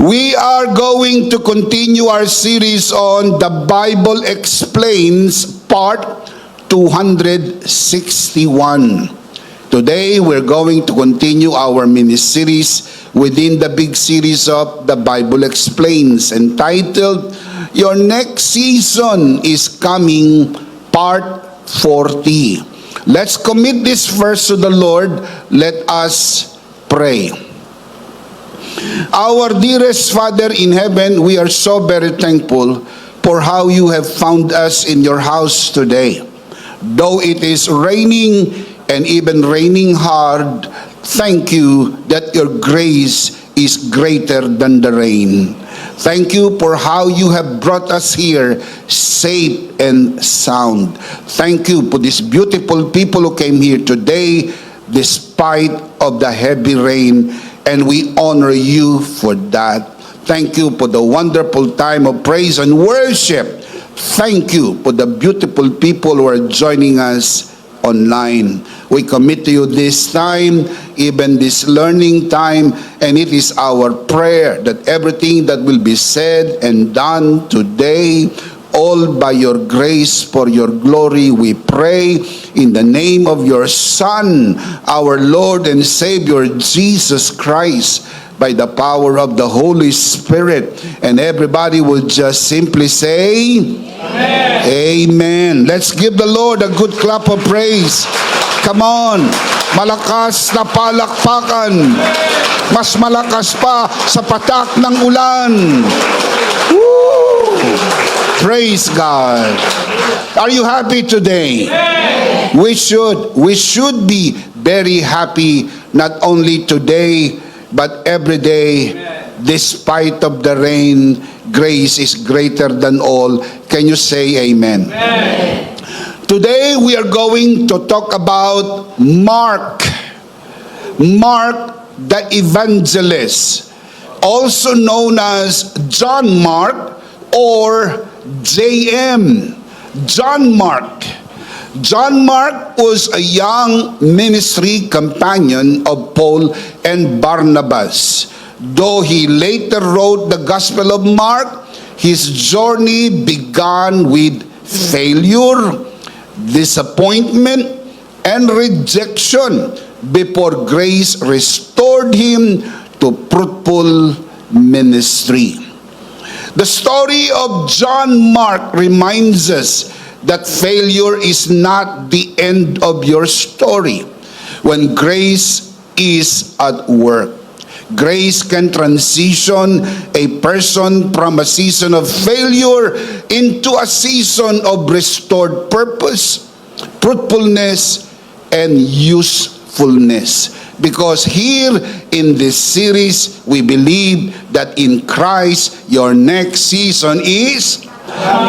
We are going to continue our series on The Bible Explains, Part 261. Today, we're going to continue our mini-series within the big series of The Bible Explains, entitled, Your Next Season is Coming, Part 40. Let's commit this verse to the Lord. Let us pray. Our dearest Father in heaven, we are so very thankful for how you have found us in your house today. Though it is raining and even raining hard, thank you that your grace is greater than the rain. Thank you for how you have brought us here safe and sound. Thank you for these beautiful people who came here today despite of the heavy rain, and we honor you for that. Thank you for the wonderful time of praise and worship. Thank you for the beautiful people who are joining us online. We commit to you this time, even this learning time, and it is our prayer that everything that will be said and done today, all by your grace, for your glory, we pray in the name of your Son, our Lord and Savior, Jesus Christ, by the power of the Holy Spirit. And everybody will just simply say, Amen. Amen. Let's give the Lord a good clap of praise. Come on, malakas na palakpakan. Mas malakas pa sa patak ng ulan. Woo! Praise God. Are you happy today? We should be very happy, not only today, but every day. Despite of the rain, grace is greater than all. Can you say amen? Amen. Today we are going to talk about Mark. Mark the Evangelist, also known as John Mark or JM. John Mark. John Mark was a young ministry companion of Paul and Barnabas. Though he later wrote the Gospel of Mark, his journey began with failure, disappointment, and rejection before grace restored him to fruitful ministry. The story of John Mark reminds us that failure is not the end of your story. When grace is at work, grace can transition a person from a season of failure into a season of restored purpose, fruitfulness, and usefulness. Because here in this series, we believe that in Christ, your next season is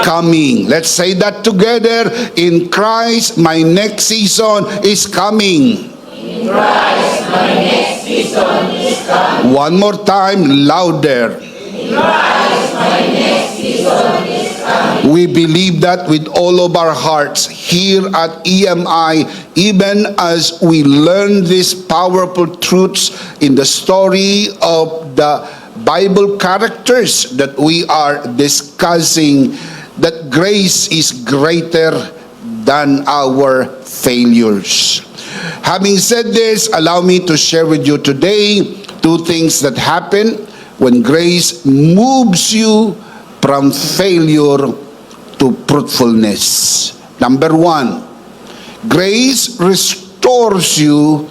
coming. Let's say that together. In Christ, my next season is coming. In Christ, my next season is coming. One more time, louder. In Christ, my next season is coming. We believe that with all of our hearts here at EMI, even as we learn these powerful truths in the story of the Bible characters that we are discussing, that grace is greater than our failures. Having said this, allow me to share with you today two things that happen when grace moves you from failure to fruitfulness. Number one, grace restores you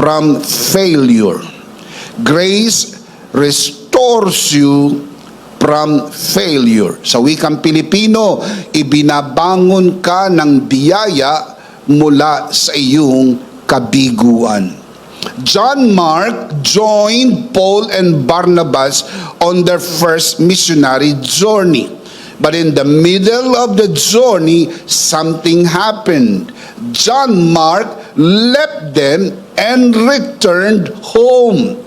from failure. Grace restores you from failure. Sa wikang Pilipino, ibinabangon ka ng biyaya mula sa iyong kabiguan. John Mark joined Paul and Barnabas on their first missionary journey. But in the middle of the journey, something happened. John Mark left them and returned home.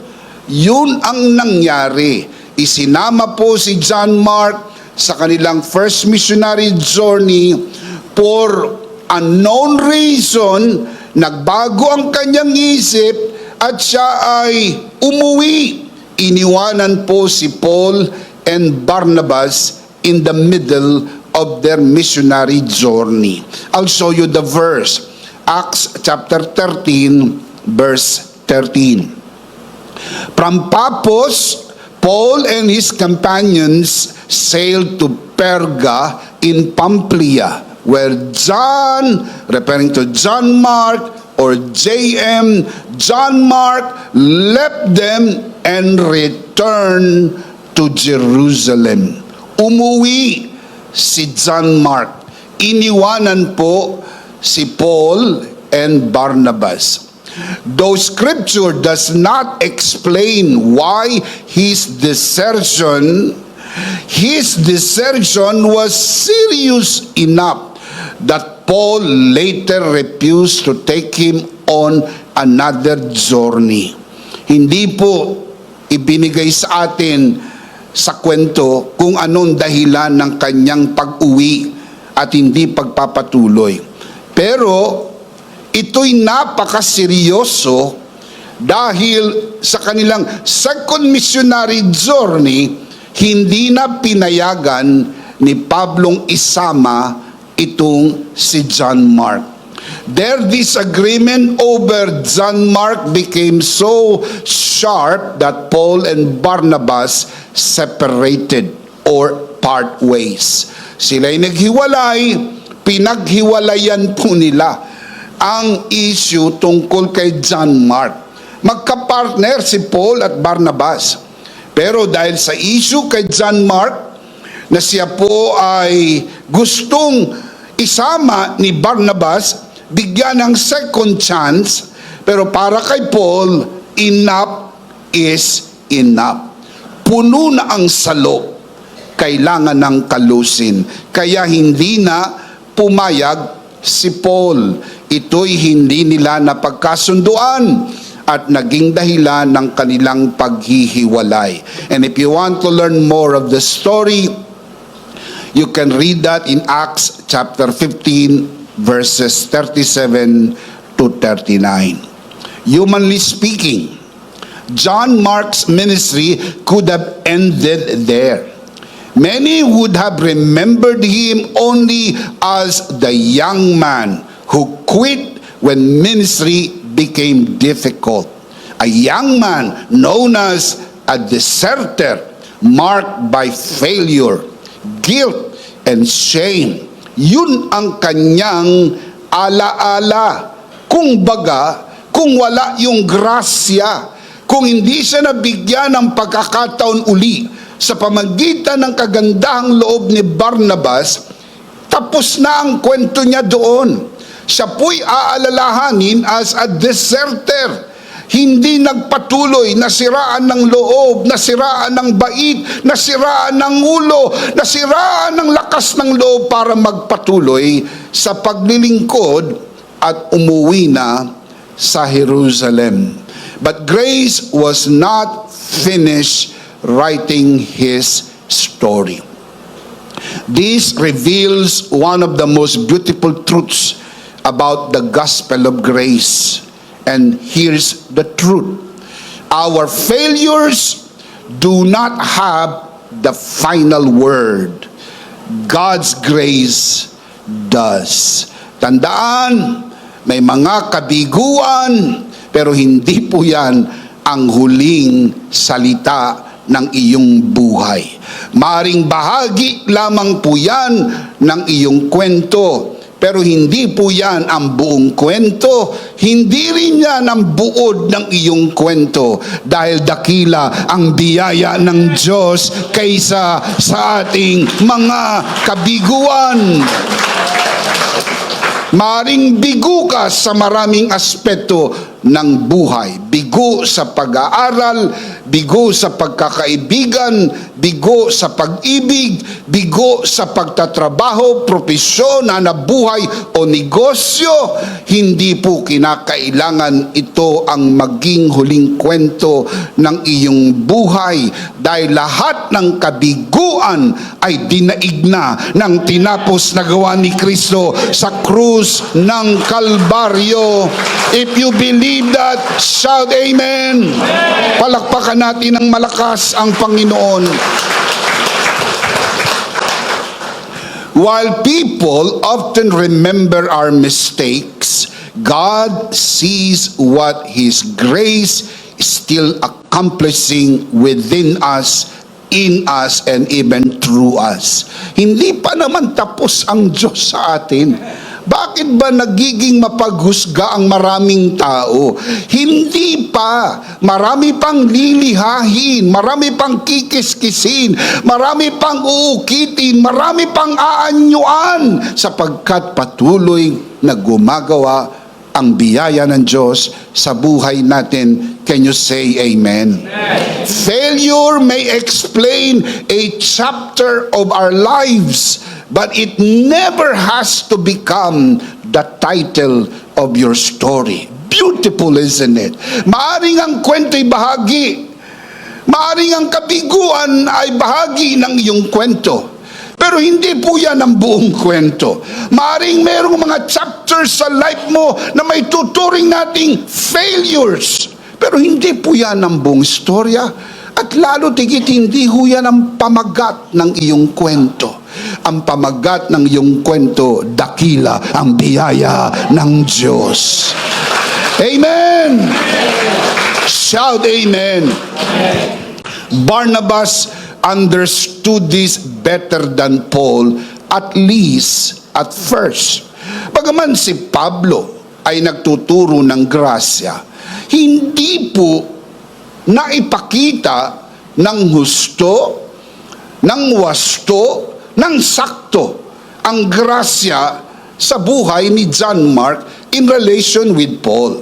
Yun ang nangyari. Isinama po si John Mark sa kanilang first missionary journey. For unknown reason, nagbago ang kanyang isip at siya ay umuwi iniwanan po si Paul and Barnabas in the middle of their missionary journey. I'll show you the verse. Acts chapter 13, verse 13. From Paphos, Paul and his companions sailed to Perga in Pamphylia, where John, referring to John Mark or JM, John Mark left them and returned to Jerusalem. Umuwi si John Mark. Iniwanan po si Paul and Barnabas. Though Scripture does not explain why his desertion was serious enough that Paul later refused to take him on another journey. Hindi po ibinigay sa atin sa kwento kung anong dahilan ng kanyang pag-uwi at hindi pagpapatuloy. Pero ito'y napakaseryoso dahil sa kanilang second missionary journey, hindi na pinayagan ni Pablong isama itong si John Mark. Their disagreement over John Mark became so sharp that Paul and Barnabas separated or part ways. Sila'y naghiwalay, pinaghiwalayan po nila ang issue tungkol kay John Mark. Magkapartner si Paul at Barnabas. Pero dahil sa issue kay John Mark, na siya po ay gustong isama ni Barnabas, bigyan ng second chance, pero para kay Paul, enough is enough. Puno na ang salop, kailangan ng kalusin. Kaya hindi na pumayag si Paul. Ito'y hindi nila napagkasunduan at naging dahilan ng kanilang paghihiwalay. And if you want to learn more of the story, you can read that in Acts chapter 15, verses 37 to 39. Humanly speaking, John Mark's ministry could have ended there. Many would have remembered him only as the young man who quit when ministry became difficult. A young man known as a deserter, marked by failure, guilt, and shame. Yun ang kanyang alaala. Kung baga, kung wala yung grasya, kung hindi siya nabigyan ng pagkakataon uli sa pamagitan ng kagandahang loob ni Barnabas, tapos na ang kwento niya doon. Siya po'y aalalahanin as a deserter. Hindi nagpatuloy, nasiraan ng loob, nasiraan ng bait, nasiraan ng ulo, nasiraan ng lakas ng loob para magpatuloy sa paglilingkod at umuwi na sa Jerusalem. But Grace was not finished writing his story. This reveals one of the most beautiful truths about the gospel of grace. And here's the truth. Our failures do not have the final word. God's grace does. Tandaan, may mga kabiguan, pero hindi po yan ang huling salita ng iyong buhay. Maaring bahagi lamang po yan ng iyong kwento, pero hindi po yan ang buong kwento. Hindi rin yan ang buod ng iyong kwento, dahil dakila ang biyaya ng Diyos kaysa sa ating mga kabiguan. Maaring bigo ka sa maraming aspeto ng buhay. Bigo sa pag-aaral, bigo sa pagkakaibigan, bigo sa pag-ibig, bigo sa pagtatrabaho, propesyon, hanapbuhay o negosyo. Hindi po kinakailangan ito ang maging huling kwento ng iyong buhay, dahil lahat ng kabiguan ay dinaig na ng tinapos na gawa ni Kristo sa krus ng Kalbaryo. If you believe that, shout amen? Palakpakan natin ng malakas ang Panginoon. While people often remember our mistakes, God sees what His grace is still accomplishing within us, in us, and even through us. Hindi pa naman tapos ang Diyos sa atin. Bakit ba nagiging mapaghusga ang maraming tao? Hindi pa. Marami pang lilihahin, marami pang kikiskisin, marami pang uukitin, marami pang aanyuan, sapagkat patuloy na gumagawa ang biyaya ng Diyos sa buhay natin. Can you say amen? Failure may explain a chapter of our lives, but it never has to become the title of your story. Beautiful, isn't it? Maaring ang kwento'y bahagi. Maaring ang kabiguan ay bahagi ng iyong kwento. Pero hindi po yan ang buong kwento. Maaring merong mga chapters sa life mo na may tuturing nating failures. Pero hindi po yan ang buong istorya. At lalo tigit hindi ho yan ang pamagat ng iyong kwento. Ang pamagat ng iyong kwento, dakila ang biyaya ng Diyos. Amen! Shout amen! Barnabas understood this better than Paul, at least at first. Bagaman si Pablo ay nagtuturo ng grasya, hindi po naipakita ng husto, ng wasto, ng sakto ang grasya sa buhay ni John Mark in relation with Paul.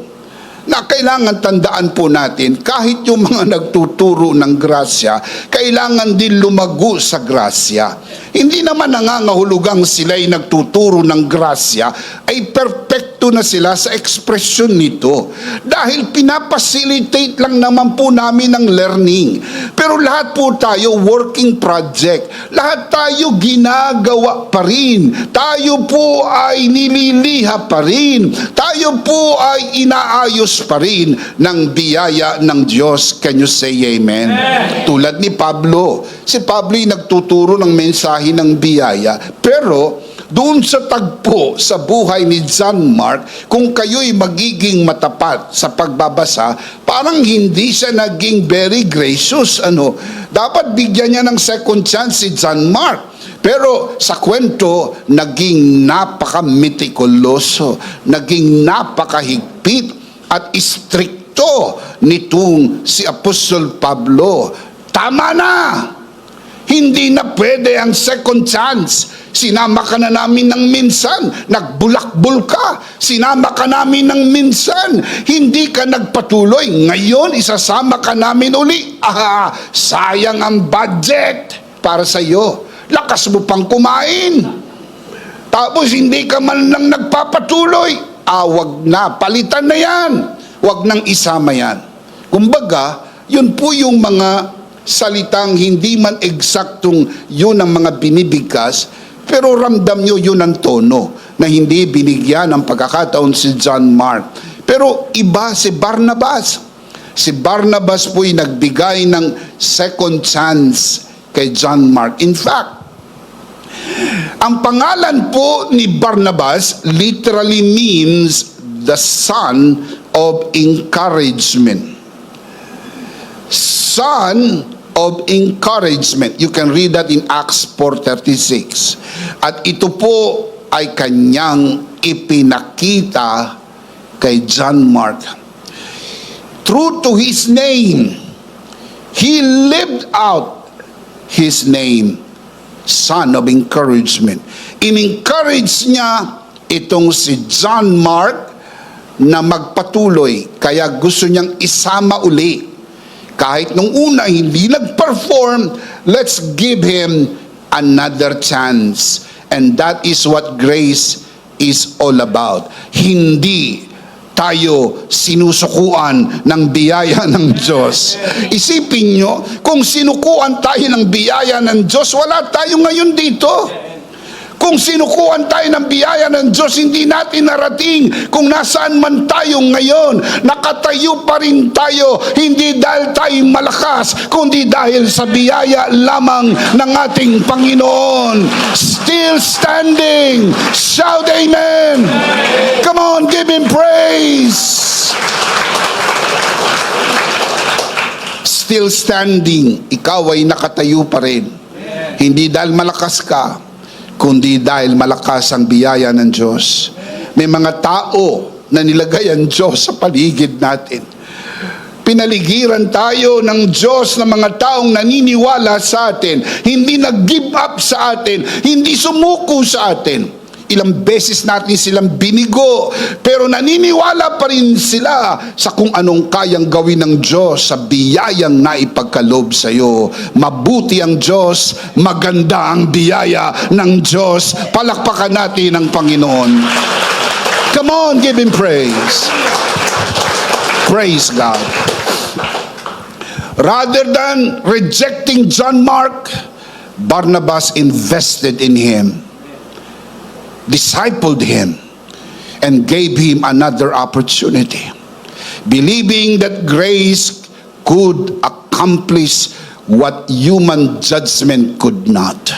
Na kailangan tandaan po natin, kahit yung mga nagtuturo ng grasya, kailangan din lumago sa grasya. Hindi naman nangangahulugang sila'y nagtuturo ng grasya, ay perfecto na sila sa ekspresyon nito. Dahil pinapacilitate lang naman po namin ang learning. Pero lahat po tayo working project. Lahat tayo ginagawa pa rin. Tayo po ay nililiha pa rin. Tayo po ay inaayos pa rin ng biyaya ng Diyos. Can you say amen? Tulad ni Pablo. Si Pablo ay nagtuturo ng mensahe ng biyaya. Pero doon sa tagpo sa buhay ni John Mark, kung kayo'y magiging matapat sa pagbabasa, parang hindi siya naging very gracious. Dapat bigyan niya ng second chance si John Mark. Pero sa kwento, naging napaka-metikuloso, naging napakahigpit at istrikto nitong si Apostol Pablo. Tama na! Hindi na pwede ang second chance. Sinama ka na namin ng minsan, nagbulakbul ka. Sinama ka namin ng minsan, hindi ka nagpatuloy. Ngayon, isasama ka namin uli. Sayang ang budget para sa iyo. Lakas mo pang kumain. Tapos hindi ka man lang nagpapatuloy. Wag na, palitan na yan. Wag nang isama yan. Kumbaga, yun po yung mga salitang hindi man eksaktong yun ang mga binibigkas, pero ramdam nyo yun ang tono na hindi binigyan ng pagkakataon si John Mark. Pero iba si Barnabas. Si Barnabas po ay nagbigay ng second chance kay John Mark. In fact, ang pangalan po ni Barnabas literally means the son of encouragement. Son of encouragement. You can read that in Acts 4:36. At ito po ay kanyang ipinakita kay John Mark. True to his name, he lived out his name. Son of encouragement. In-encourage niya itong si John Mark na magpatuloy. Kaya gusto niyang isama uli. Kahit nung una hindi nag-perform, let's give him another chance. And that is what grace is all about. Hindi tayo sinusukuan ng biyaya ng Diyos. Isipin nyo, kung sinukuan tayo ng biyaya ng Diyos, wala tayo ngayon dito. Kung sinukuhan tayo ng biyaya ng Diyos, hindi natin narating kung nasaan man tayo ngayon. Nakatayo pa rin tayo, hindi dahil tayo malakas, kundi dahil sa biyaya lamang ng ating Panginoon. Still standing. Shout amen. Come on, give Him praise. Still standing. Ikaw ay nakatayo pa rin. Hindi dahil malakas ka, kundi dahil malakas ang biyaya ng Diyos. May mga tao na nilagay ang Diyos sa paligid natin. Pinaligiran tayo ng Diyos ng mga taong naniniwala sa atin, hindi nag-give up sa atin, hindi sumuko sa atin. Ilang beses natin silang binigo, pero naniniwala pa rin sila sa kung anong kayang gawin ng Diyos sa biyayang naipagkaloob sa iyo. Mabuti ang Diyos, maganda ang biyaya ng Diyos. Palakpakan natin ang Panginoon. Come on, give Him praise. Praise God. Rather than rejecting John Mark, Barnabas invested in him, discipled him, and gave him another opportunity, believing that grace could accomplish what human judgment could not.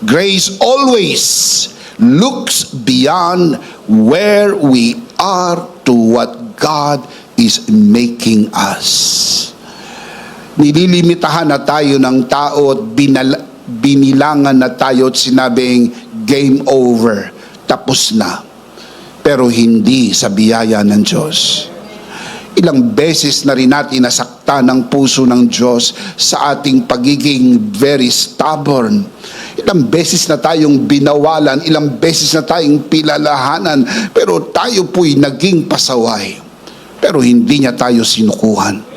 Grace always looks beyond where we are to what God is making us. Nililimitahan na tayo ng tao at binilangan na tayo at sinabing game over, tapos na. Pero hindi sa biyaya ng Diyos. Ilang beses na rin natin nasaktan ang puso ng Diyos sa ating pagiging very stubborn. Ilang beses na tayong binawalan, ilang beses na tayong pilalahanan, pero tayo po'y naging pasaway. Pero hindi niya tayo sinukuhan.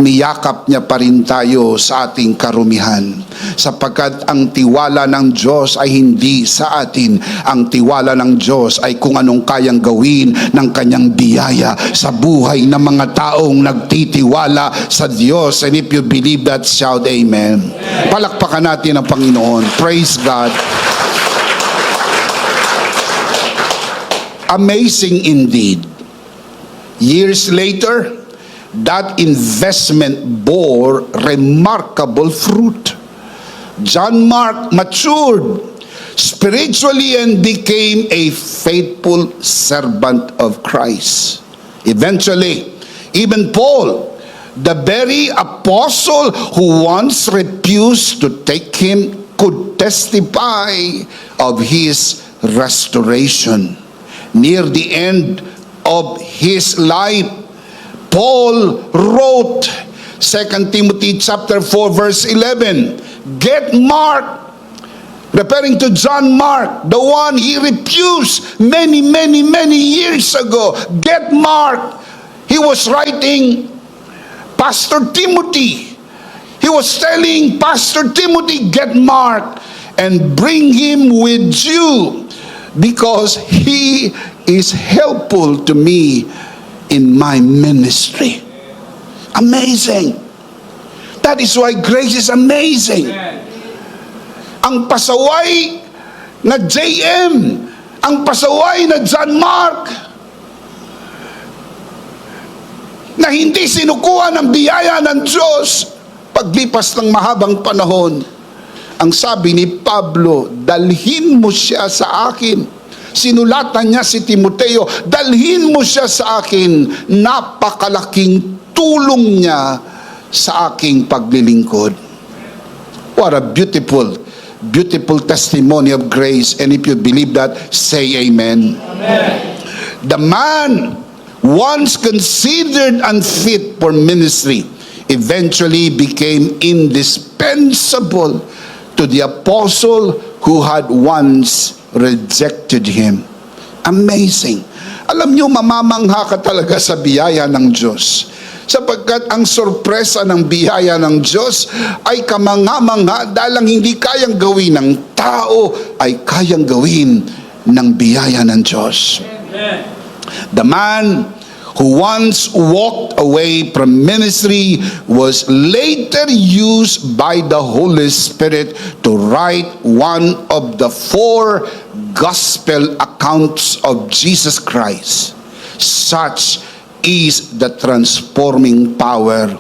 Niyakap niya pa rin tayo sa ating karumihan, sapagkat ang tiwala ng Diyos ay hindi sa atin. Ang tiwala ng Diyos ay kung anong kayang gawin ng kanyang biyaya sa buhay ng mga taong nagtitiwala sa Diyos. And if you believe that, shout amen. Palakpakan natin ang Panginoon. Praise God. Amazing indeed. Years later, that investment bore remarkable fruit. John Mark matured spiritually and became a faithful servant of Christ. Eventually, even Paul, the very apostle who once refused to take him, could testify of his restoration. Near the end of his life, Paul wrote 2 Timothy chapter 4 verse 11, "Get Mark," referring to John Mark, the one he refused many years ago. Get Mark. He was writing Pastor Timothy. He was telling Pastor Timothy, get Mark and bring him with you, because he is helpful to me in my ministry. Amazing. That is why grace is amazing. Ang pasaway na JM, ang pasaway na John Mark, na hindi sinukuha ng biyaya ng Diyos, paglipas ng mahabang panahon, ang sabi ni Pablo, dalhin mo siya sa akin. Sinulatan niya si Timoteo, dalhin mo siya sa akin. Napakalaking tulong niya sa aking paglilingkod. What a beautiful testimony of grace. And if you believe that, say amen. Amen. The man once considered unfit for ministry eventually became indispensable to the apostle who had once rejected him. Amazing. Alam nyo, mamamangha ka talaga sa biyaya ng Diyos, sapagkat ang sorpresa ng biyaya ng Diyos ay kamangha-mangha, dahil ang hindi kayang gawin ng tao ay kayang gawin ng biyaya ng Diyos. The man who once walked away from ministry was later used by the Holy Spirit to write one of the 4 gospel accounts of Jesus Christ, such is the transforming power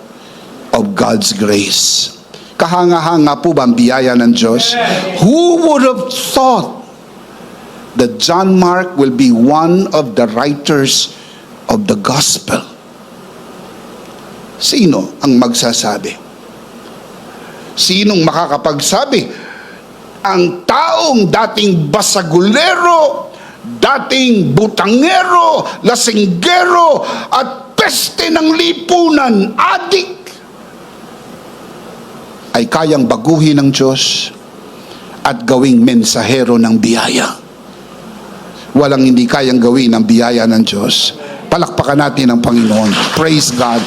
of God's grace. Kahanga-hanga po ba ang biyaya ng Diyos? Who would have thought that John Mark will be one of the writers of the gospel? Sino ang magsasabi? Sinong makakapagsabi? Ang taong dating basagulero, dating butangero, lasinggero, at peste ng lipunan, adik, ay kayang baguhin ng Diyos at gawing mensahero ng biyaya. Walang hindi kayang gawin ng biyaya ng Diyos. Palakpakan natin ang Panginoon. Praise God.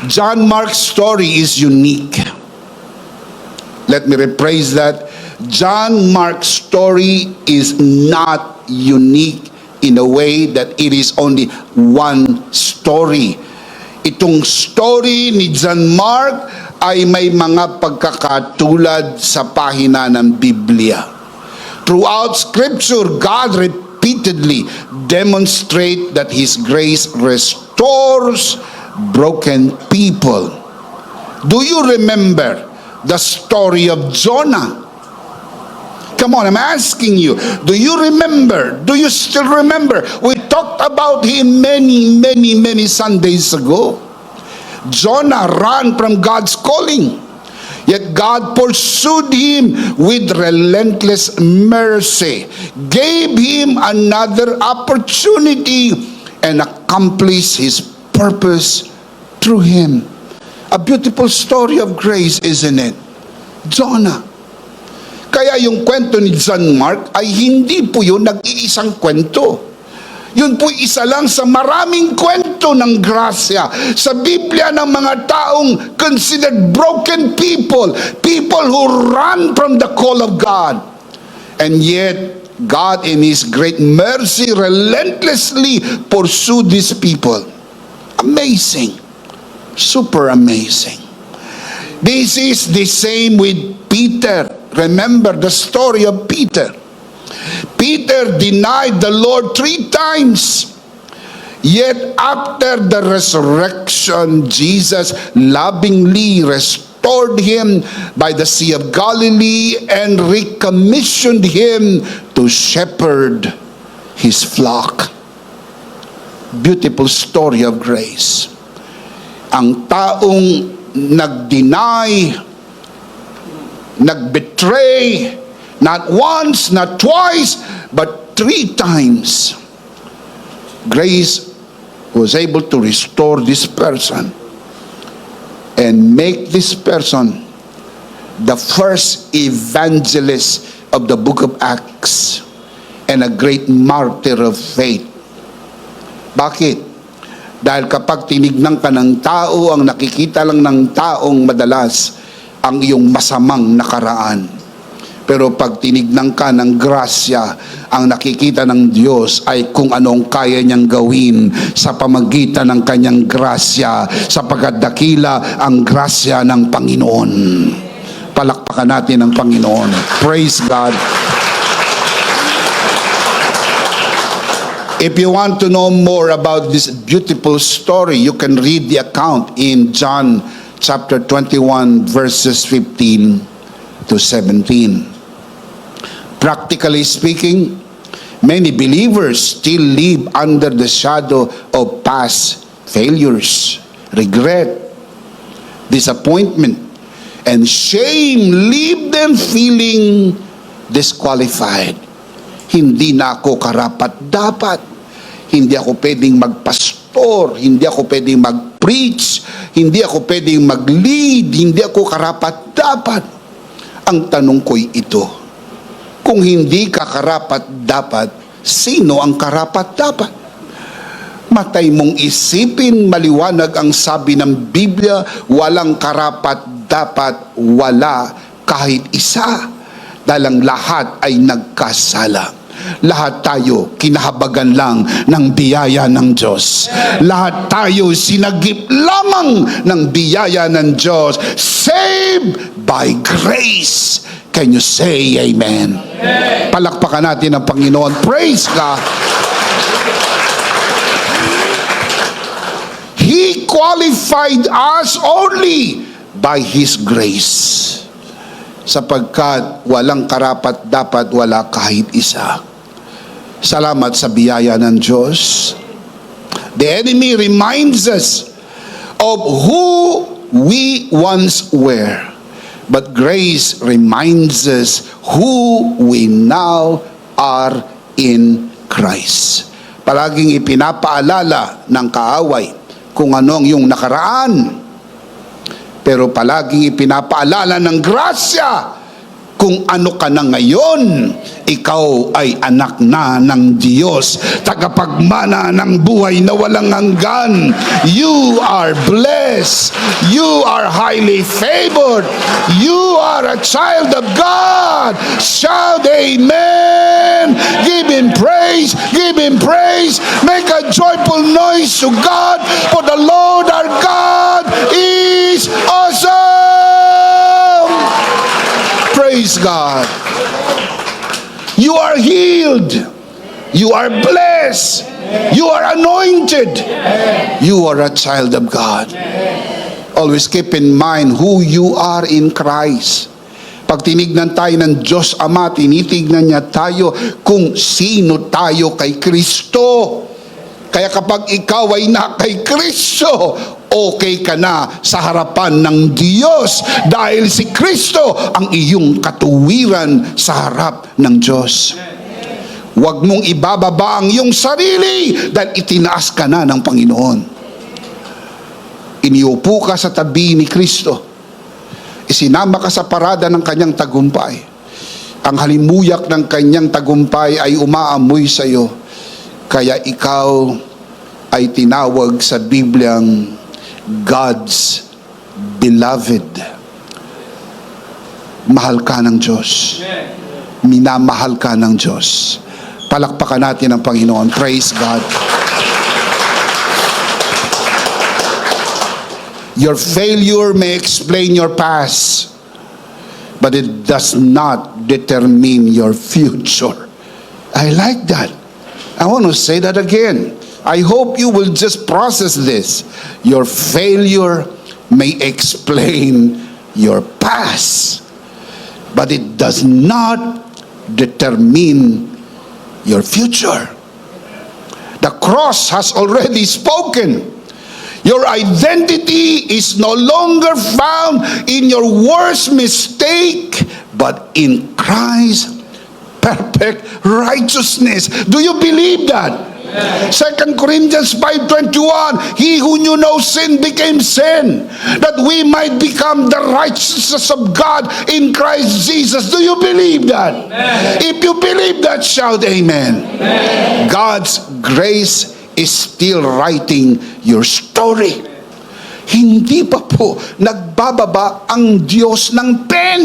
John Mark's story is unique. Let me rephrase that. John Mark's story is not unique in a way that it is only one story. Itong story ni John Mark ay may mga pagkakatulad sa pahina ng Biblia. Throughout Scripture, God repeatedly demonstrates that His grace restores broken people. Do you remember the story of Jonah? Come on, I'm asking you. Do you remember? Do you still remember? We talked about him many Sundays ago. Jonah ran from God's calling. Yet God pursued him with relentless mercy, gave him another opportunity, and accomplished His purpose through him. A beautiful story of grace, isn't it? Jonah. Kaya yung kwento ni John Mark ay hindi po yun nag-iisang kwento. Yun po isa lang sa maraming kwento ng grasya sa Biblia ng mga taong considered broken people, people who run from the call of God. And yet, God in His great mercy relentlessly pursued these people. Amazing. Super amazing. This is the same with Peter. Remember the story of Peter. Peter denied the Lord 3 times. Yet after the resurrection, Jesus lovingly restored him by the Sea of Galilee and recommissioned him to shepherd his flock. Beautiful story of grace. Ang taong nag-deny, nag-betray, not once, not twice, but 3 times, grace was able to restore this person and make this person the first evangelist of the book of Acts and a great martyr of faith. Bakit? Dahil kapag tinignan ka ng tao, ang nakikita lang ng taong madalas ang iyong masamang nakaraan. Pero pag tinignan ka ng grasya, ang nakikita ng Diyos ay kung anong kaya niyang gawin sa pamagitan ng kanyang grasya, sapagkat dakila ang grasya ng Panginoon. Palakpakan natin ang Panginoon. Praise God. If you want to know more about this beautiful story, you can read the account in John chapter 21, verses 15 to 17. Practically speaking, many believers still live under the shadow of past failures, regret, disappointment, and shame leave them feeling disqualified. Hindi na ako karapat-dapat. Hindi ako pwedeng magpastor. Hindi ako pwedeng mag-preach. Hindi ako pwedeng mag-lead. Hindi ako karapat-dapat. Ang tanong ko'y ito. Kung hindi ka karapat-dapat, sino ang karapat-dapat? Matay mong isipin, maliwanag ang sabi ng Biblia, walang karapat-dapat, wala kahit isa. Dahil ang lahat ay nagkasala. Lahat tayo kinahabagan lang ng biyaya ng Diyos. Lahat tayo sinagip lamang ng biyaya ng Diyos. Saved by grace. Can you say amen? Palakpakan natin ang Panginoon. Praise God. He qualified us only by His grace. Sapagkat walang karapat dapat wala kahit isa. Salamat sa biyaya ng Diyos. The enemy reminds us of who we once were. But grace reminds us who we now are in Christ. Palaging ipinapaalala ng kaaway kung anong yung nakaraan. Pero palaging ipinapaalala ng grasya kung ano ka na ngayon. Ikaw ay anak na ng Diyos, tagapagmana ng buhay na walang hanggan. You are blessed. You are highly favored. You are a child of God. Shout amen. Give Him praise. Give Him praise. Make a joyful noise to God, for the Lord our God is awesome. Praise God. You are healed. You are blessed. You are anointed. You are a child of God. Always keep in mind who you are in Christ. Pag tinignan tayo ng Diyos Ama, tinitignan niya tayo kung sino tayo kay Kristo. Kaya kapag ikaw ay na kay Kristo, okay ka na sa harapan ng Diyos dahil si Kristo ang iyong katuwiran sa harap ng Diyos. Huwag mong ibababa ang iyong sarili dahil itinaas ka na ng Panginoon. Iniupo ka sa tabi ni Kristo. Isinama ka sa parada ng kanyang tagumpay. Ang halimuyak ng kanyang tagumpay ay umaamoy sa iyo. Kaya ikaw ay tinawag sa Bibliang God's beloved. Mahal ka ng Diyos. Minamahal ka ng Diyos. Palakpakan natin ang Panginoon. Praise God. Your failure may explain your past, but it does not determine your future. I like that. I want to say that again. I hope you will just process this. Your failure may explain your past, but it does not determine your future. The cross has already spoken. Your identity is no longer found in your worst mistake, but in Christ's perfect righteousness. Do you believe that? 2 Corinthians 5:21, He who knew no sin became sin, that we might become the righteousness of God in Christ Jesus. Do you believe that? If you believe that, shout amen. God's grace is still writing your story. Hindi pa po nagbababa ang Diyos ng pen.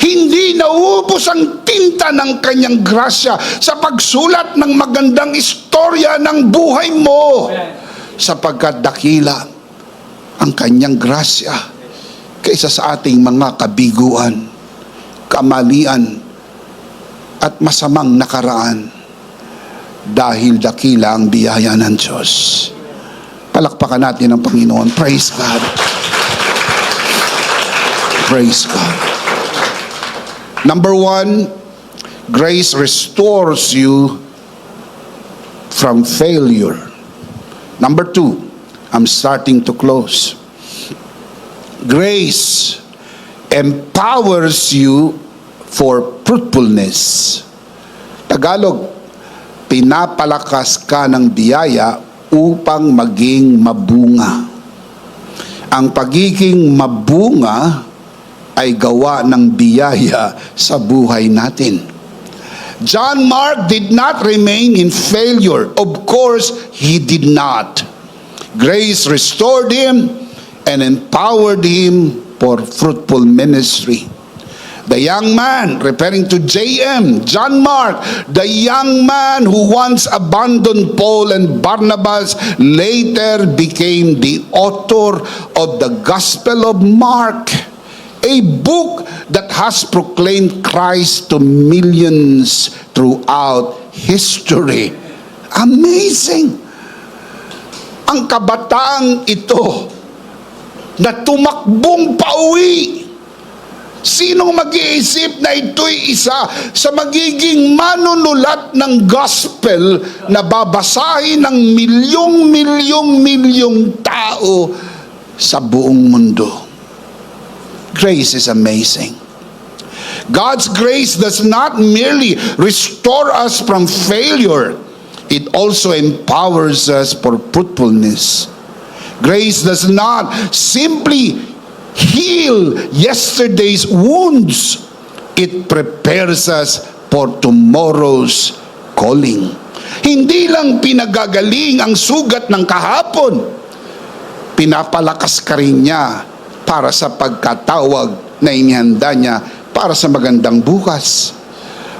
Hindi naubos ang tinta ng kanyang grasya sa pagsulat ng magandang istorya ng buhay mo, sapagkat dakila ang kanyang grasya kaysa sa ating mga kabiguan, kamalian at masamang nakaraan, dahil dakila ang biyaya ng Diyos. Palakpakan natin ang Panginoon. Praise God. Praise God. Number 1, grace restores you from failure. Number 2, I'm starting to close. Grace empowers you for fruitfulness. Tagalog, pinapalakas ka ng biyaya upang maging mabunga. Ang pagiging mabunga ay gawa ng biyaya sa buhay natin. John Mark did not remain in failure. Of course, he did not. Grace restored him and empowered him for fruitful ministry. The young man, referring to J.M., John Mark, the young man who once abandoned Paul and Barnabas, later became the author of the Gospel of Mark, a book that has proclaimed Christ to millions throughout history. Amazing! Ang kabataang ito na tumakbong pauwi. Sinong mag-iisip na ito'y isa sa magiging manunulat ng gospel na babasahin ng milyong tao sa buong mundo? Grace is amazing. God's grace does not merely restore us from failure, it also empowers us for fruitfulness. Grace does not simply heal yesterday's wounds. It prepares us for tomorrow's calling. Hindi lang pinagagaling ang sugat ng kahapon, pinapalakas ka rin niya para sa pagkatawag na inihanda niya para sa magandang bukas.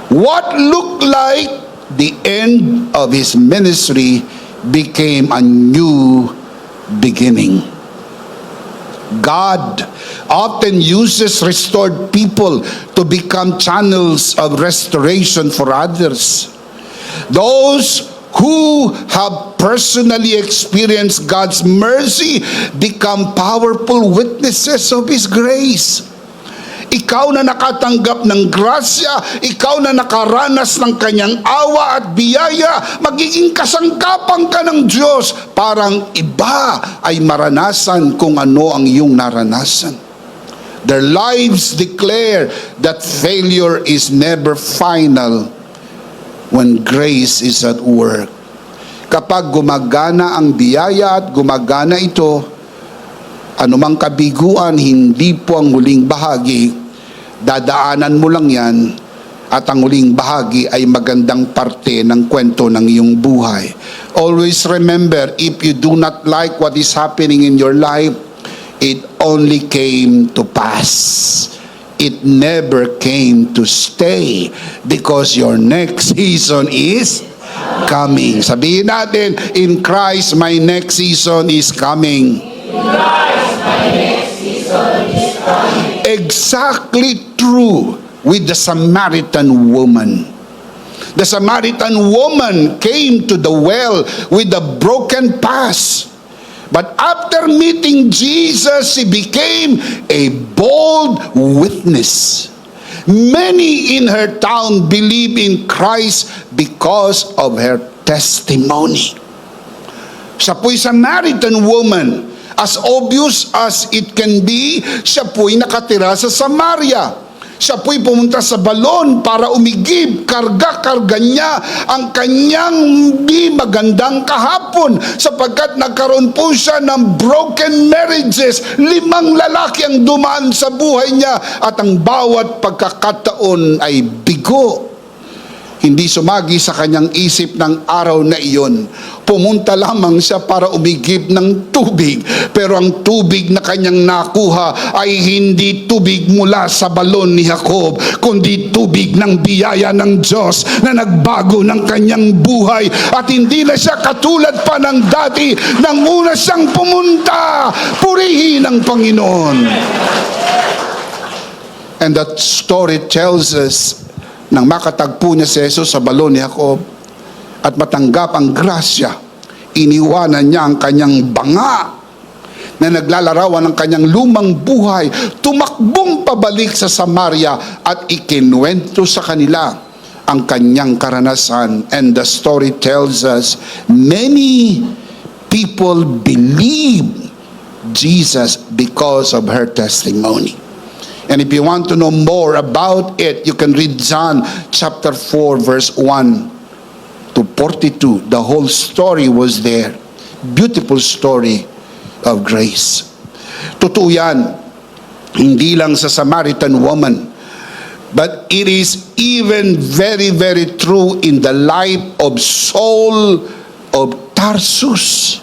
What looked like the end of his ministry became a new beginning. God often uses restored people to become channels of restoration for others. Those who have personally experienced God's mercy become powerful witnesses of His grace. Ikaw na nakatanggap ng grasya, ikaw na nakaranas ng kanyang awa at biyaya, magiging kasangkapan ka ng Diyos. Parang iba ay maranasan kung ano ang iyong naranasan. Their lives declare that failure is never final when grace is at work. Kapag gumagana ang biyaya at gumagana ito, anumang kabiguan, hindi po ang huling bahagi. Dadaanan mo lang yan at ang huling bahagi ay magandang parte ng kwento ng iyong buhay. Always remember, if you do not like what is happening in your life, it only came to pass. It never came to stay because your next season is coming. Sabihin natin, in Christ, my next season is coming. In Christ, my next season is coming. Exactly true with the Samaritan woman. The Samaritan woman came to the well with a broken past. But after meeting Jesus, she became a bold witness. Many in her town believe in Christ because of her testimony. Siya po'y Samaritan woman. As obvious as it can be, siya po'y nakatira sa Samaria. Siya po'y pumunta sa balon para umigib, karga-karga niya ang kanyang di magandang kahapon sapagkat nagkaroon po siya ng broken marriages. 5 lalaki ang dumaan sa buhay niya at ang bawat pagkakataon ay bigo. Hindi sumagi sa kanyang isip ng araw na iyon. Pumunta lamang siya para umigib ng tubig. Pero ang tubig na kanyang nakuha ay hindi tubig mula sa balon ni Jacob, kundi tubig ng biyaya ng Diyos na nagbago ng kanyang buhay. At hindi na siya katulad pa ng dati nang una siyang pumunta. Purihin ang Panginoon. And that story tells us, nang makatagpo niya si Jesus sa balon ni Jacob at matanggap ang grasya, iniwanan niya ang kanyang banga na naglalarawan ng kanyang lumang buhay, tumakbong pabalik sa Samaria at ikinuwento sa kanila ang kanyang karanasan. And the story tells us many people believe Jesus because of her testimony. And if you want to know more about it, you can read John chapter 4 verse 1 to 42. The whole story was there. Beautiful story of grace. Totoo yan, hindi lang sa Samaritan woman, but it is even very, very true in the life of Saul of Tarsus.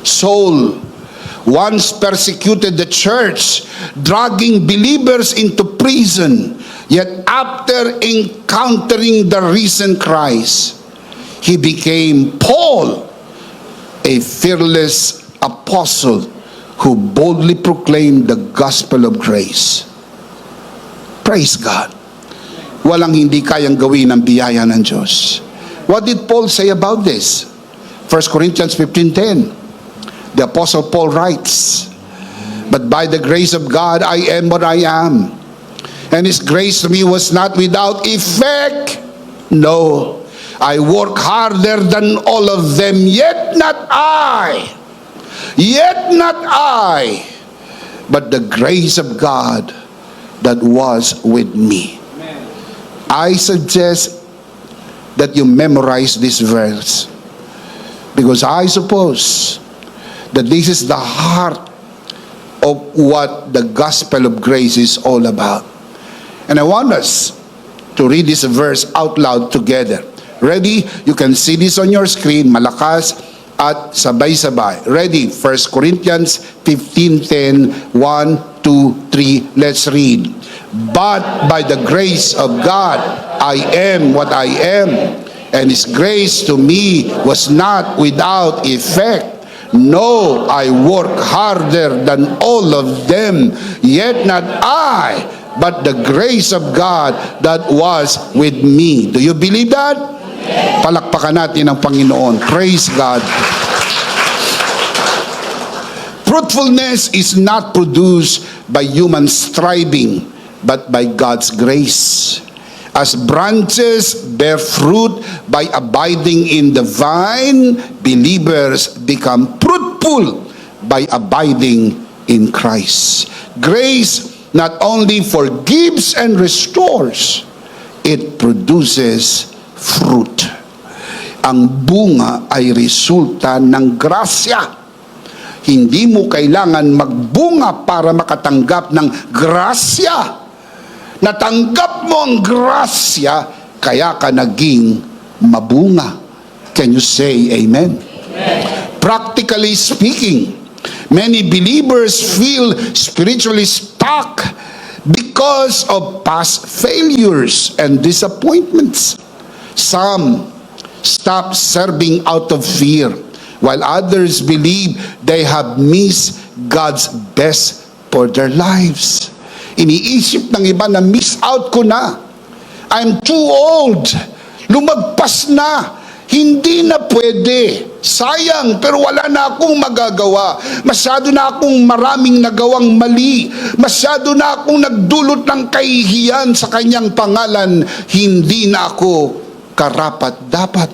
Saul once persecuted the church, dragging believers into prison. Yet after encountering the risen Christ, he became Paul, a fearless apostle who boldly proclaimed the gospel of grace. Praise God. Walang hindi kayang gawin ng biyaya ng Diyos. What did Paul say about this? 1 Corinthians 15:10. The Apostle Paul writes, "But by the grace of God I am what I am. And His grace to me was not without effect. No, I work harder than all of them, yet not I. Yet not I, but the grace of God that was with me." I suggest that you memorize this verse, because I suppose that this is the heart of what the gospel of grace is all about. And I want us to read this verse out loud together. Ready? You can see this on your screen, malakas at sabay-sabay. Ready? 1 Corinthians 15:10, 1, 2, 3. Let's read. "But by the grace of God, I am what I am, and His grace to me was not without effect. No, I work harder than all of them, yet not I, but the grace of God that was with me." Do you believe that? Palakpakan natin ang Panginoon. Praise God. Fruitfulness is not produced by human striving, but by God's grace. As branches bear fruit by abiding in the vine, believers become fruitful by abiding in Christ. Grace not only forgives and restores, it produces fruit. Ang bunga ay resulta ng grasya. Hindi mo kailangan magbunga para makatanggap ng grasya. Natanggap mo ang grasya, kaya ka naging mabunga. Can you say amen? Practically speaking, many believers feel spiritually stuck because of past failures and disappointments. Some stop serving out of fear, while others believe they have missed God's best for their lives. Iniisip ng iba na miss out ko na. I'm too old. Lumagpas na. Hindi na pwede. Sayang, pero wala na akong magagawa. Masyado na akong maraming nagawang mali. Masyado na akong nagdulot ng kahihiyan sa kanyang pangalan. Hindi na ako karapat-dapat.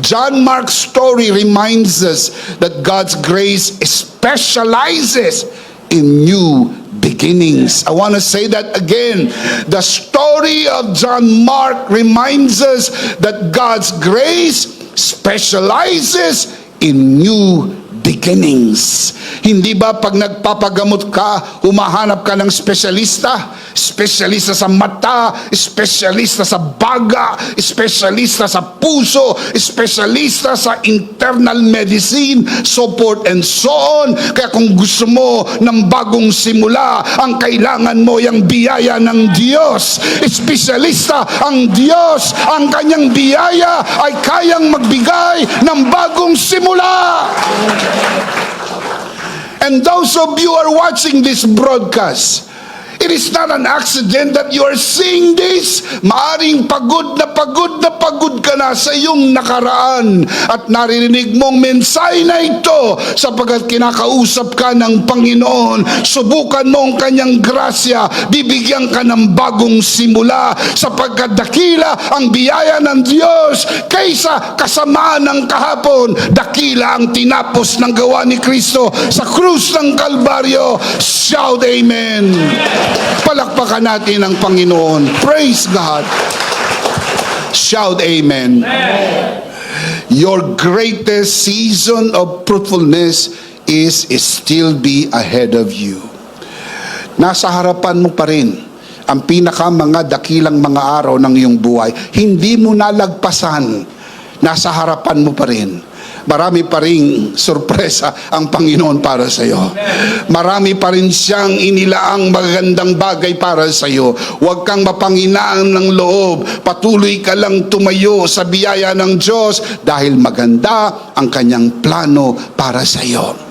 John Mark's story reminds us that God's grace specializes in new beginnings. I want to say that again. The story of John Mark reminds us that God's grace specializes in new beginnings. Hindi ba pag nagpapagamot ka, humahanap ka ng espesyalista? Espesyalista sa mata, espesyalista sa baga, espesyalista sa puso, espesyalista sa internal medicine, so forth and so on. Kaya kung gusto mo ng bagong simula, ang kailangan mo yung biyaya ng Diyos. Espesyalista ang Diyos. Ang kanyang biyaya ay kayang magbigay ng bagong simula. And those of you who are watching this broadcast, it is not an accident that you are seeing this. Maaring pagod na pagod ka na sa iyong nakaraan at naririnig mong mensahe na ito sapagkat kinakausap ka ng Panginoon. Subukan mo ang kanyang grasya, bibigyan ka ng bagong simula sapagkat dakila ang biyaya ng Diyos kaysa kasamaan ng kahapon. Dakila ang tinapos ng gawa ni Kristo sa krus ng Kalbaryo. Shout amen. Palakpakan natin ang Panginoon. Praise God. Shout amen. Your greatest season of fruitfulness is still be ahead of you. Nasa harapan mo pa rin ang pinaka mga dakilang mga araw ng iyong buhay. Hindi mo nalagpasan. Nasa harapan mo pa rin. marami pa ring sorpresa ang Panginoon para sa iyo. Marami pa rin siyang inilaang magagandang bagay para sa iyo. Huwag kang mapanghinaan ng loob. Patuloy ka lang tumayo sa biyaya ng Diyos dahil maganda ang kanyang plano para sa iyo.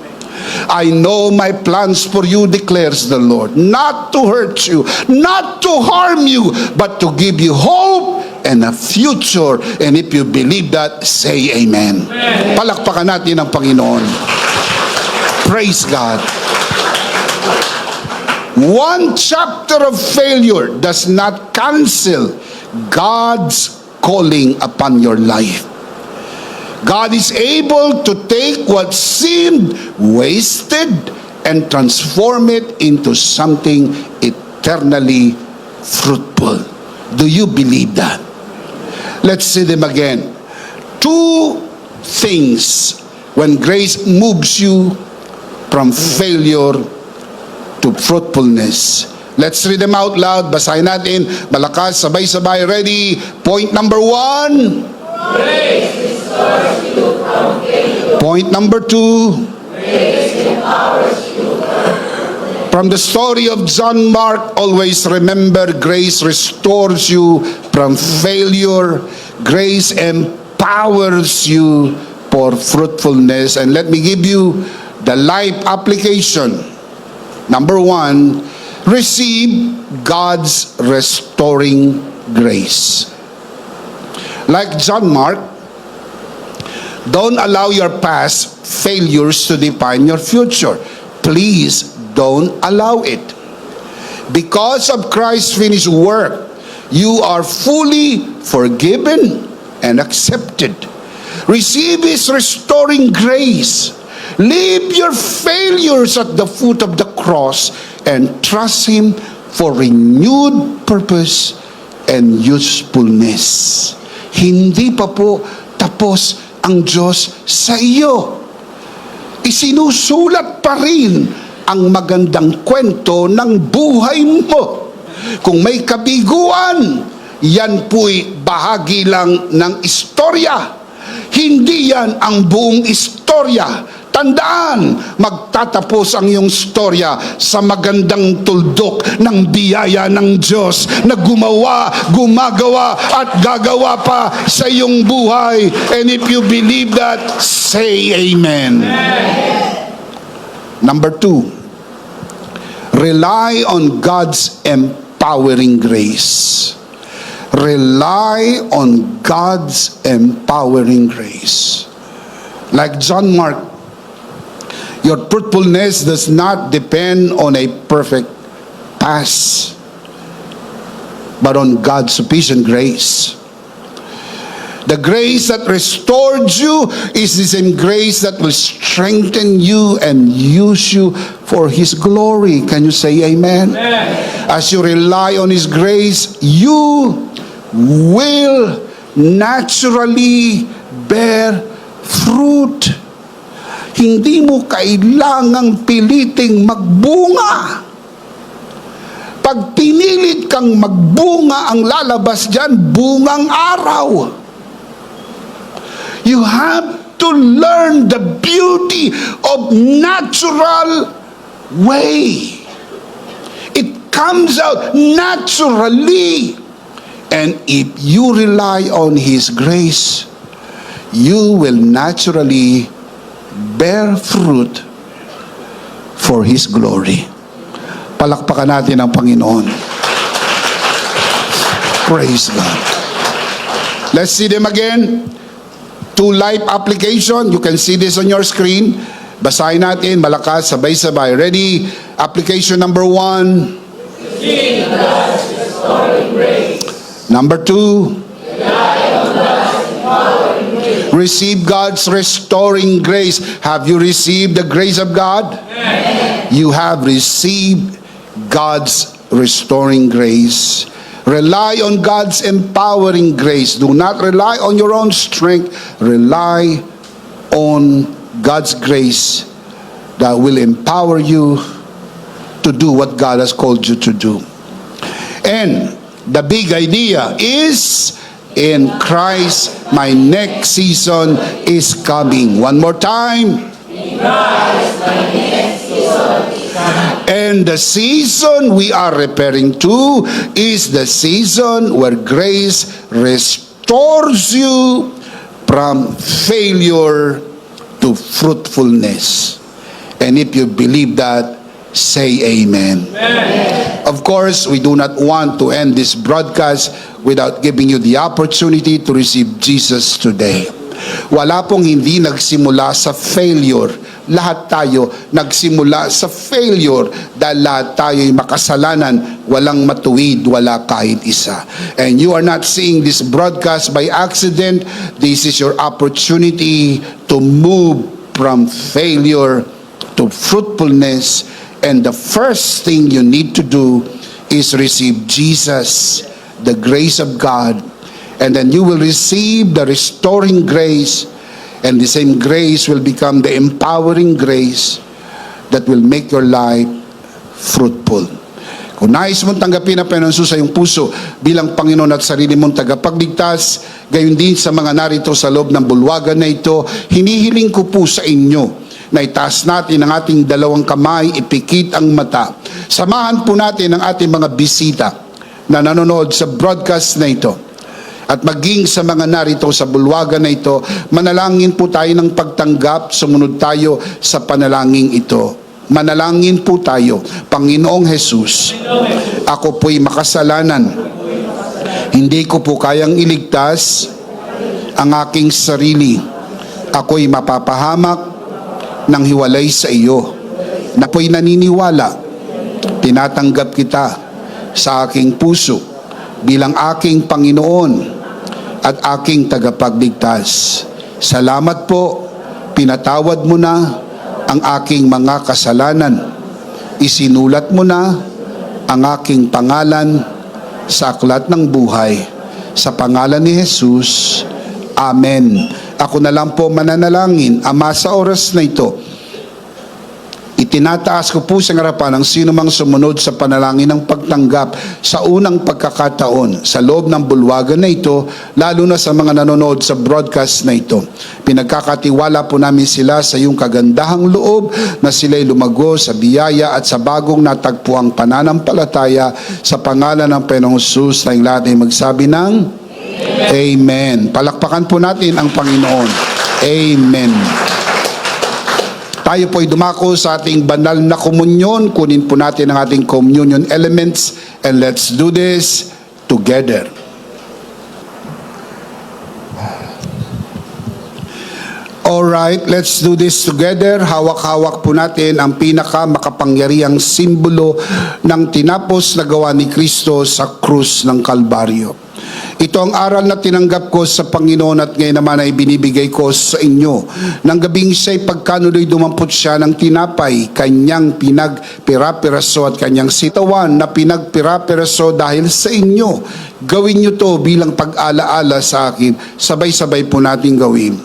I know my plans for you, declares the Lord, not to hurt you, not to harm you, but to give you hope and a future. And if you believe that, say amen. Palakpakan natin ang Panginoon. Praise God. One chapter of failure does not cancel God's calling upon your life. God is able to take what seemed wasted and transform it into something eternally fruitful. Do you believe that? Let's see them again. Two things when grace moves you from failure to fruitfulness. Let's read them out loud. Basahin natin. Malakas, sabay-sabay. Ready? Point number 1. Grace restores you from failure. Point number 2. Grace empowers you. From the story of John Mark, always remember grace restores you from failure. Grace empowers you for fruitfulness. And let me give you the life application. Number 1, receive God's restoring grace. Like John Mark, don't allow your past failures to define your future. Please don't allow it. Because of Christ's finished work, you are fully forgiven and accepted. Receive His restoring grace. Leave your failures at the foot of the cross and trust Him for renewed purpose and usefulness. Hindi pa po tapos ang Diyos sa iyo. Isinusulat pa rin ang magandang kwento ng buhay mo. Kung may kabiguan, yan po'y bahagi lang ng istorya. Hindi yan ang buong istorya. Tandaan, magtatapos ang iyong storya sa magandang tuldok ng biyaya ng Diyos na gumawa, gumagawa at gagawa pa sa iyong buhay. And if you believe that, say amen. Number 2, rely on God's empowering grace. Rely on God's empowering grace. Like John Mark, your fruitfulness does not depend on a perfect past, but on God's sufficient grace. The grace that restored you is the same grace that will strengthen you and use you for His glory. Can you say amen? Amen. As you rely on His grace, you will naturally bear fruit. Hindi mo kailangang piliting magbunga. Pag pinilit kang magbunga, ang lalabas dyan, bungang araw. You have to learn the beauty of natural way. It comes out naturally. And if you rely on His grace, you will naturally bear fruit for His glory. Palakpakan natin ang Panginoon. Praise God. Let's see them again. 2 life application. You can see this on your screen. Basahin natin, malakas, sabay-sabay. Ready? Application number 1. Receive God's restoring grace. Number 2. Rely on God's empowering grace. Receive God's restoring grace. Have you received the grace of God? Amen. You have received God's restoring grace. Rely on God's empowering grace. Do not rely on your own strength. Rely on God's grace that will empower you to do what God has called you to do. And the big idea is In Christ, my next season is coming. One more time. And the season we are referring to is the season where grace restores you from failure to fruitfulness. And if you believe that, say amen. Of course, we do not want to end this broadcast without giving you the opportunity to receive Jesus today. Wala pong hindi nagsimula sa failure. Lahat tayo nagsimula sa failure dahil lahat tayo'y makasalanan, walang matuwid, wala kahit isa. And you are not seeing this broadcast by accident. This is your opportunity to move from failure to fruitfulness. And the first thing you need to do is receive Jesus, the grace of God. And then you will receive the restoring grace, and the same grace will become the empowering grace that will make your life fruitful. Kung nais mong tanggapin ang Panginoon Jesus sa iyong puso bilang Panginoon at sarili mong tagapagligtas, gayon din sa mga narito sa loob ng bulwagan na ito, hinihiling ko po sa inyo na itaas natin ang ating dalawang kamay, ipikit ang mata. Samahan po natin ang ating mga bisita na nanonood sa broadcast na ito. At maging sa mga narito sa bulwagan na ito, manalangin po tayo ng pagtanggap, sumunod tayo sa panalangin ito. Manalangin po tayo. Panginoong Jesus, ako po'y makasalanan. Hindi ko po kayang iligtas ang aking sarili. Ako'y mapapahamak ng hiwalay sa iyo. Na po'y naniniwala, tinatanggap kita sa aking puso bilang aking Panginoon at aking tagapagligtas. Salamat po, pinatawad mo na ang aking mga kasalanan. Isinulat mo na ang aking pangalan sa aklat ng buhay. Sa pangalan ni Jesus, Amen. Ako na lang po mananalangin. Ama, sa oras na ito, itinataas ko po sa harapan ang sino mang sumunod sa panalangin ng pagtanggap sa unang pagkakataon sa loob ng bulwagan na ito, lalo na sa mga nanonood sa broadcast na ito. Pinagkakatiwala po namin sila sa iyong kagandahang loob na sila'y lumago sa biyaya at sa bagong natagpuang pananampalataya sa pangalan ng Panginoong Jesus. Tayong lahat ay magsabi ng Amen. Palakpakan po natin ang Panginoon. Amen. Tayo po'y dumako sa ating banal na komunyon. Kunin po natin ang ating communion elements and let's do this together. Alright, let's do this together. Hawak-hawak po natin ang pinaka-makapangyarihang simbolo ng tinapos na gawa ni Kristo sa krus ng Kalbaryo. Ito ang aral na tinanggap ko sa Panginoon at ngayon naman ay binibigay ko sa inyo. Nang gabing siya'y pagkanuloy dumampot siya ng tinapay, kanyang pinagpira-piraso at kanyang sitawan na pinagpira-piraso dahil sa inyo. Gawin niyo to bilang pag-alaala sa akin. Sabay-sabay po natin gawin.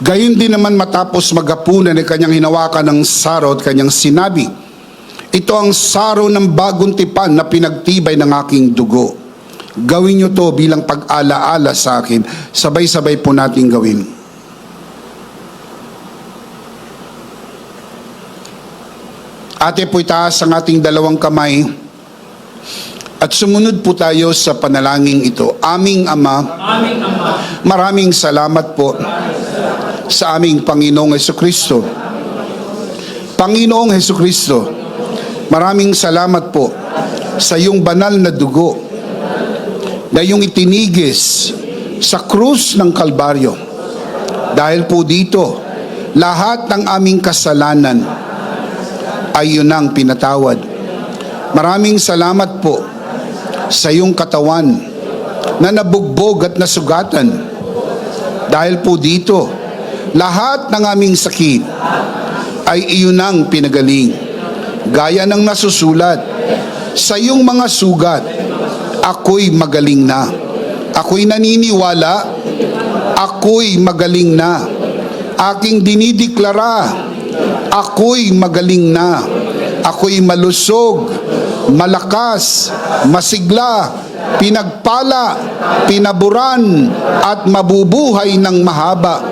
Gayon din naman matapos maghapunan ay kanyang hinawakan ng saro at kanyang sinabi, ito ang saro ng bagong tipan na pinagtibay ng aking dugo. Gawin niyo to bilang pag-alaala sa akin. Sabay-sabay po natin gawin. Ate po itaas ang ating dalawang kamay at sumunod po tayo sa panalangin ito. Aming Ama, maraming salamat po sa aming Panginoong Hesukristo. Panginoong Hesukristo, maraming salamat po sa iyong banal na dugo na iyong itinigis sa krus ng Kalbaryo. Dahil po dito, lahat ng aming kasalanan ay yun ang pinatawad. Maraming salamat po sa iyong katawan na nabugbog at nasugatan. Dahil po dito, lahat ng aming sakit ay iyon ang pinagaling. Gaya ng nasusulat sa iyong mga sugat ako'y magaling na. Ako'y naniniwala, ako'y magaling na. Aking dinideklara, ako'y magaling na. Ako'y malusog, malakas, masigla, pinagpala, pinaburan, at mabubuhay ng mahaba.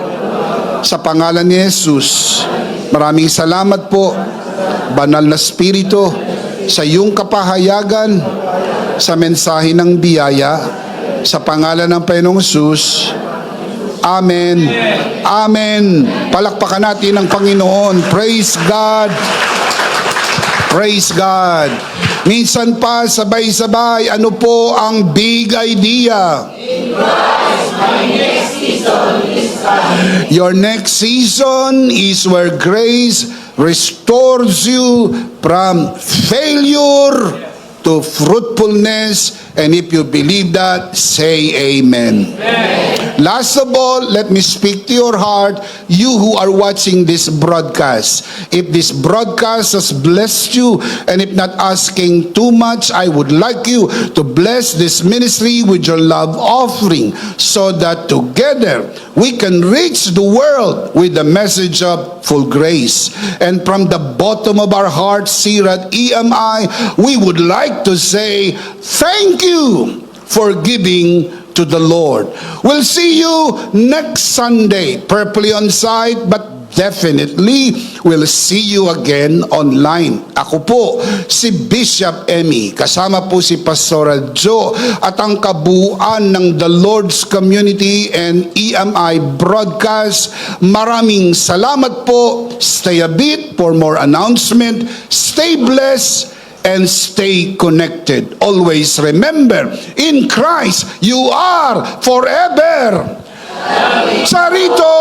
Sa pangalan ni Jesus, maraming salamat po, Banal na Espiritu, sa iyong kapahayagan, sa mensahe ng biyaya, sa pangalan ng Panginoong Jesus. Amen. Amen. Palakpakan natin ang Panginoon. Praise God. Praise God. Minsan pa, sabay-sabay, ano po ang big idea? Your next season is where grace restores you from failure to fruitfulness. And if you believe that, say amen. Last of all, let me speak to your heart, you who are watching this broadcast. If this broadcast has blessed you, and if not asking too much, I would like you to bless this ministry with your love offering, so that together we can reach the world with the message of full grace. And from the bottom of our hearts here at EMI, we would like to say thank you for giving to the Lord. We'll see you next Sunday, purposely on site, but definitely we'll see you again online. Ako po, si Bishop Emmy, kasama po si Pastoral Joe, at ang kabuuan ng The Lord's Community and EMI Broadcast. Maraming salamat po. Stay a bit for more announcement. Stay blessed and stay connected. Always remember, in Christ, you are forever. Sarito!